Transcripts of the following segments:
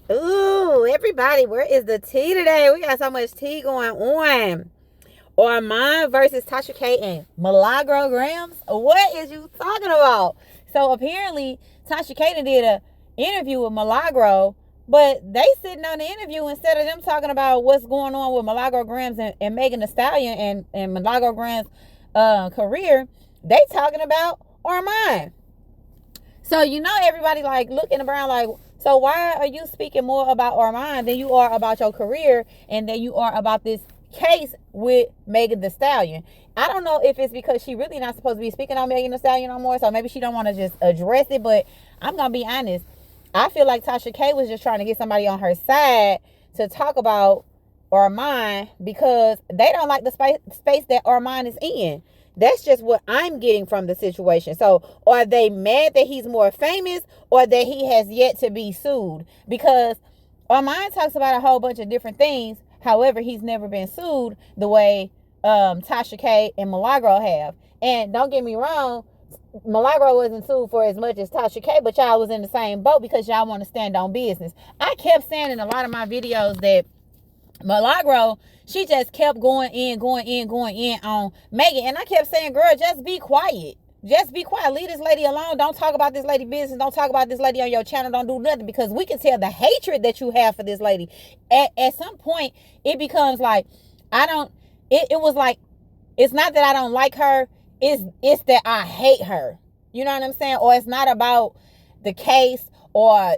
Ooh, everybody, where is the tea today? We got so much tea going on. Armon versus Tasha K and Milagro Gramz. What is you talking about? So apparently Tasha K did an interview with Milagro, but they sitting on the interview instead of them talking about what's going on with Milagro Gramz and Megan Thee Stallion and Milagro Gramz career. They talking about Armon. So everybody like looking around like, so why are you speaking more about Armon than you are about your career and then you are about this case with Megan Thee Stallion? I don't know if it's because she really not supposed to be speaking on Megan Thee Stallion no more, so maybe she don't want to just address it. But I'm gonna be honest, I feel like Tasha K was just trying to get somebody on her side to talk about Armon because they don't like the space that Armon is in. That's just what I'm getting from the situation. So are they mad that he's more famous or that he has yet to be sued? Because Armon talks about a whole bunch of different things. However, he's never been sued the way Tasha K and Milagro have. And don't get me wrong, Milagro wasn't sued for as much as Tasha K, but y'all was in the same boat because y'all want to stand on business. I kept saying in a lot of my videos that Milagro, she just kept going in on Megan. And I kept saying, girl, just be quiet. Just be quiet. Leave this lady alone. Don't talk about this lady business. Don't talk about this lady on your channel. Don't do nothing because we can tell the hatred that you have for this lady. At some point, it becomes like, it was like, it's not that I don't like her. It's that I hate her. You know what I'm saying? Or it's not about the case or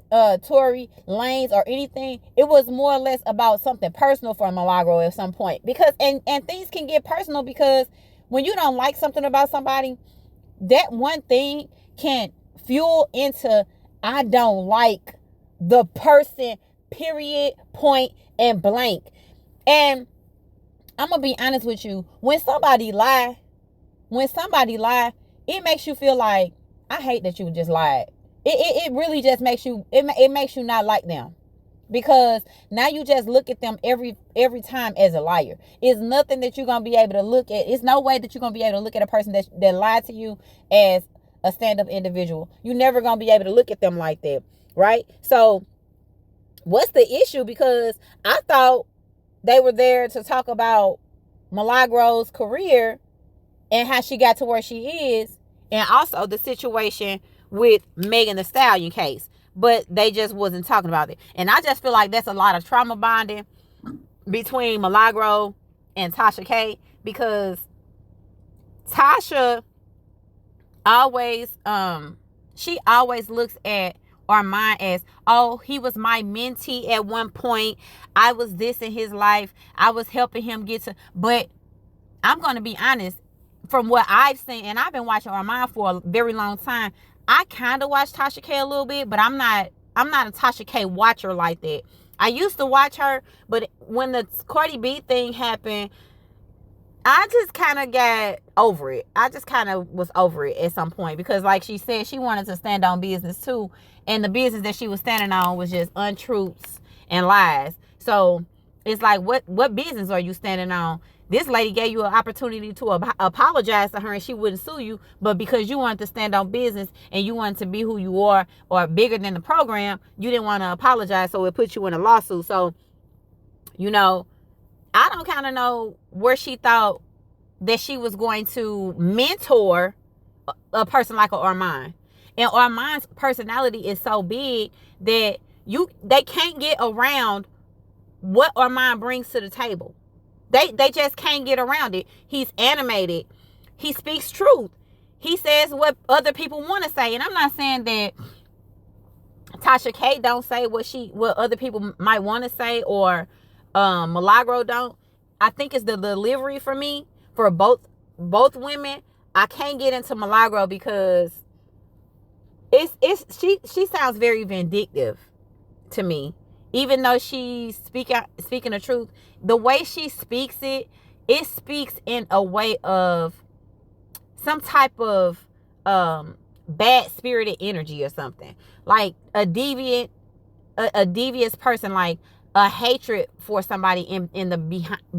Tory Lanez or anything. It was more or less about something personal for Milagro at some point. Because and things can get personal because when you don't like something about somebody, that one thing can fuel into I don't like the person, period, point, and blank. And I'm gonna be honest with you. When somebody lie, it makes you feel like I hate that you just lied. It really just makes you it makes you not like them because now you just look at them every time as a liar. It's nothing that you're gonna be able to look at. It's no way that you're gonna be able to look at a person that lied to you as a stand-up individual. You're never gonna be able to look at them like that, right? So what's the issue? Because I thought they were there to talk about Milagro's career and how she got to where she is, and also the situation with Megan Thee Stallion case. But they just wasn't talking about it. And I just feel like that's a lot of trauma bonding between Milagro and Tasha K because Tasha always she always looks at Armon as, oh, he was my mentee at one point. I was this in his life. I was helping him get to, but I'm going to be honest, from what I've seen, and I've been watching Armon for a very long time, I kind of watch Tasha K a little bit, but I'm not a Tasha K watcher like that. I used to watch her, but when the Cardi B thing happened, I just kind of got over it. I just kind of was over it at some point because, like she said, she wanted to stand on business too, and the business that she was standing on was just untruths and lies. So it's like, what business are you standing on? This lady gave you an opportunity to apologize to her and she wouldn't sue you, but because you wanted to stand on business and you wanted to be who you are or bigger than the program, you didn't want to apologize, so it put you in a lawsuit. So, I don't kind of know where she thought that she was going to mentor a person like Armon. And Armon's personality is so big that they can't get around what Armon brings to the table. They just can't get around it. He's animated. He speaks truth. He says what other people want to say. And I'm not saying that Tasha K don't say what other people might want to say or Milagro don't. I think it's the delivery for me for both women. I can't get into Milagro because she sounds very vindictive to me. Even though she's speaking the truth, the way she speaks it speaks in a way of some type of bad spirited energy or something, like a devious person, like a hatred for somebody in the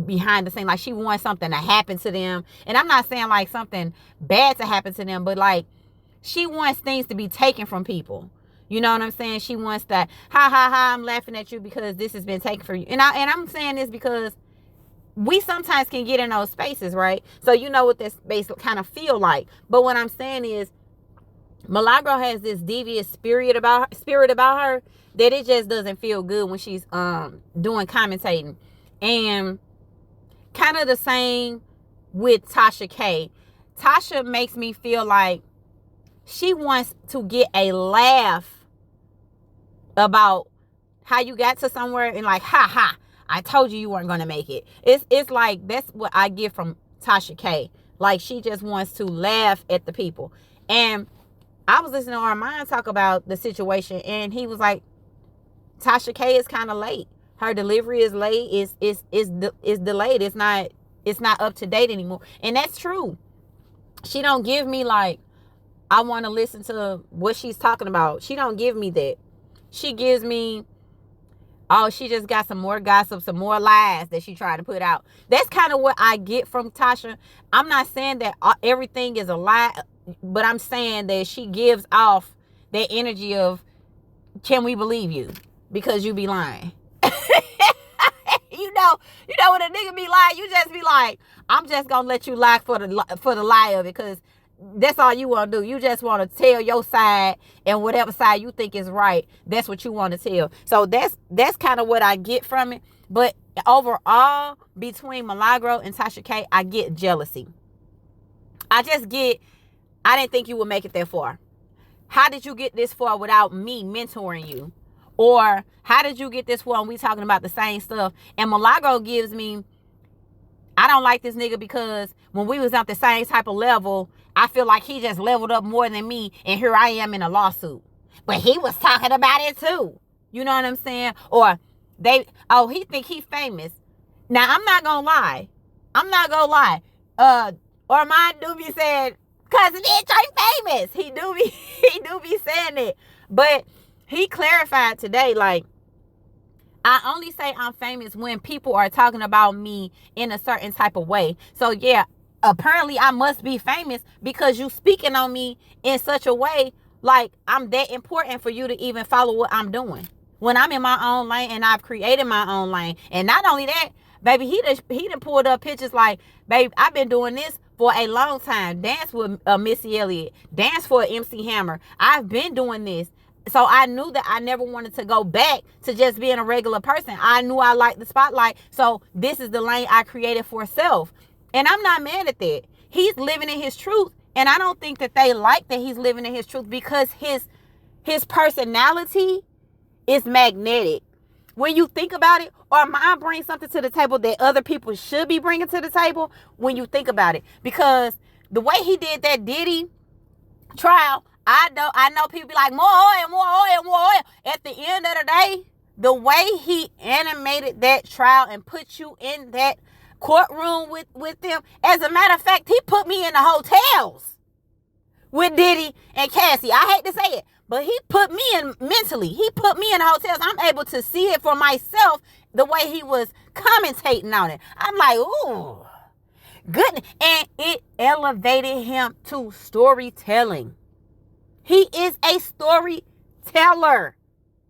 behind the scene, like she wants something to happen to them. And I'm not saying like something bad to happen to them, but like she wants things to be taken from people. You know what I'm saying? She wants that, ha, ha, ha, I'm laughing at you because this has been taken from you. And I'm saying this because we sometimes can get in those spaces, right? So you know what this space kind of feel like. But what I'm saying is, Milagro has this devious spirit about her that it just doesn't feel good when she's doing commentating. And kind of the same with Tasha K. Tasha makes me feel like she wants to get a laugh about how you got to somewhere and like, ha ha, I told you weren't gonna make it. It's like, that's what I get from Tasha K. Like, she just wants to laugh at the people. And I was listening to Armon talk about the situation, and he was like, Tasha K is kind of late. Her delivery is late. Is delayed. It's not up to date anymore. And that's true. She don't give me like, I want to listen to what she's talking about. She don't give me that. She gives me, oh, she just got some more gossip, some more lies that she tried to put out. That's kind of what I get from Tasha. I'm not saying that everything is a lie, but I'm saying that she gives off that energy of, can we believe you? Because you be lying. you know when a nigga be lying, you just be like, I'm just gonna let you lie for the lie of it, because that's all you want to do. You just want to tell your side, and whatever side you think is right, that's what you want to tell. So that's kind of what I get from it. But overall, between Milagro and Tasha K, I get jealousy. I didn't think you would make it that far. How did you get this far without me mentoring you? Or how did you get this far and we talking about the same stuff? And Milagro gives me, I don't like this nigga because when we was at the same type of level, I feel like he just leveled up more than me, and here I am in a lawsuit. But he was talking about it too. You know what I'm saying? Or he think he famous. Now, I'm not gonna lie. Armon do be saying, cousin bitch, I'm famous. He do be saying it. But he clarified today, like, I only say I'm famous when people are talking about me in a certain type of way. So yeah, apparently I must be famous because you speaking on me in such a way like I'm that important for you to even follow what I'm doing. When I'm in my own lane and I've created my own lane. And not only that, baby, he done pulled up pictures like, babe, I've been doing this for a long time. Dance with Missy Elliott. Dance for MC Hammer. I've been doing this. So I knew that I never wanted to go back to just being a regular person. I knew I liked the spotlight. So this is the lane I created for self. And I'm not mad at that. He's living in his truth. And I don't think that they like that he's living in his truth, because his personality is magnetic. When you think about it, or mine brings something to the table that other people should be bringing to the table when you think about it. Because the way he did that Diddy trial, I know people be like, more oil. At the end of the day, the way he animated that trial and put you in that courtroom with them. As a matter of fact, he put me in the hotels with Diddy and Cassie. I hate to say it, but he put me in mentally. He put me in hotels. I'm able to see it for myself the way he was commentating on it. I'm like, ooh, good. And it elevated him to storytelling. He is a storyteller.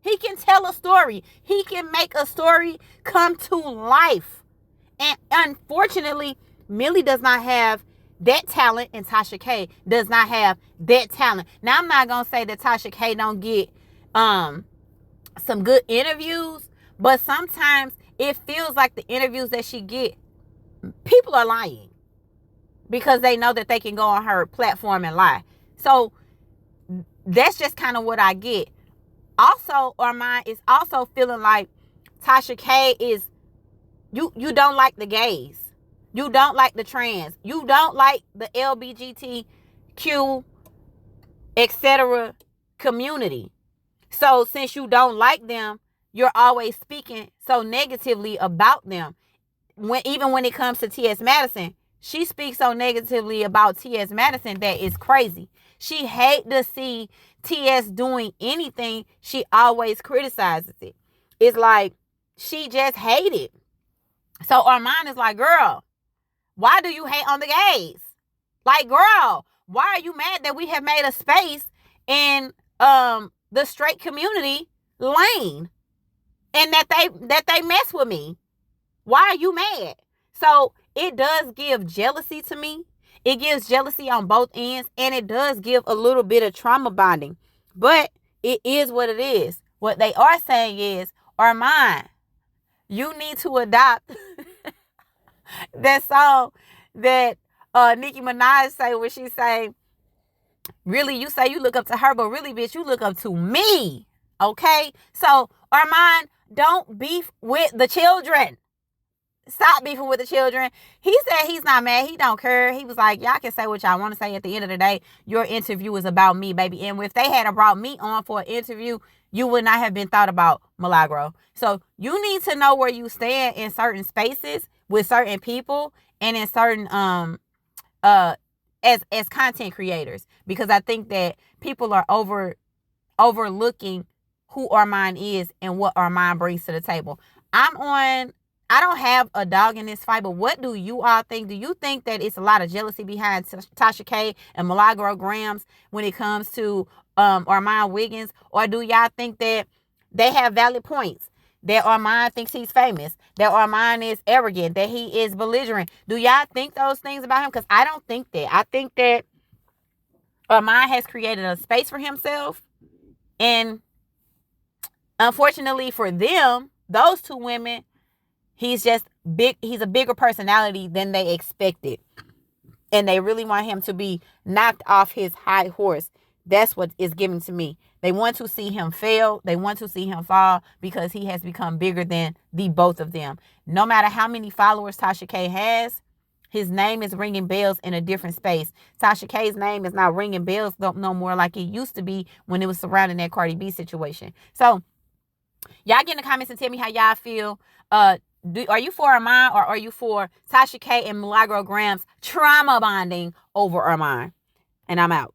He can tell a story. He can make a story come to life. And unfortunately, Millie does not have that talent, and Tasha K does not have that talent. Now, I'm not going to say that Tasha K don't get some good interviews, but sometimes it feels like the interviews that she get, people are lying because they know that they can go on her platform and lie. So that's just kind of what I get. Also, Armon is also feeling like Tasha K is, you don't like the gays. You don't like the trans. You don't like the LGBTQ, etc. community. So since you don't like them, you're always speaking so negatively about them. Even when it comes to T.S. Madison, she speaks so negatively about T.S. Madison that it's crazy. She hates to see T.S. doing anything. She always criticizes it. It's like she just hates it. So Armon is like, girl, why do you hate on the gays? Like, girl, why are you mad that we have made a space in the straight community lane and that they mess with me. Why are you mad? So it does give jealousy to me. It gives jealousy on both ends, and it does give a little bit of trauma bonding. But it is what it is. What they are saying is, Armon, you need to adopt that song that Nicki Minaj say when she say, really, you say you look up to her, but really, bitch, you look up to me. Okay? So, Armon, don't beef with the children. Stop beefing with the children. He said he's not mad. He don't care. He was like, y'all can say what y'all want to say. At the end of the day, your interview is about me, baby. And if they had brought me on for an interview, you would not have been thought about, Milagro. So you need to know where you stand in certain spaces with certain people and in certain as content creators, because I think that people are overlooking who Armon is and what Armon brings to the table. I don't have a dog in this fight, but what do you all think? Do you think that it's a lot of jealousy behind Tasha K and Milagro Gramz when it comes to Armon Wiggins? Or do y'all think that they have valid points? That Armon thinks he's famous, that Armon is arrogant, that he is belligerent? Do y'all think those things about him? Because I don't think that. I think that Armon has created a space for himself. And unfortunately for them, those two women, he's just big. He's a bigger personality than they expected. And they really want him to be knocked off his high horse. That's what is given to me. They want to see him fail. They want to see him fall because he has become bigger than the both of them. No matter how many followers Tasha K has, his name is ringing bells in a different space. Tasha K's name is not ringing bells no more like it used to be when it was surrounding that Cardi B situation. So y'all get in the comments and tell me how y'all feel. Are you for Armon or are you for Tasha K and Milagro Gramz trauma bonding over Armon? And I'm out.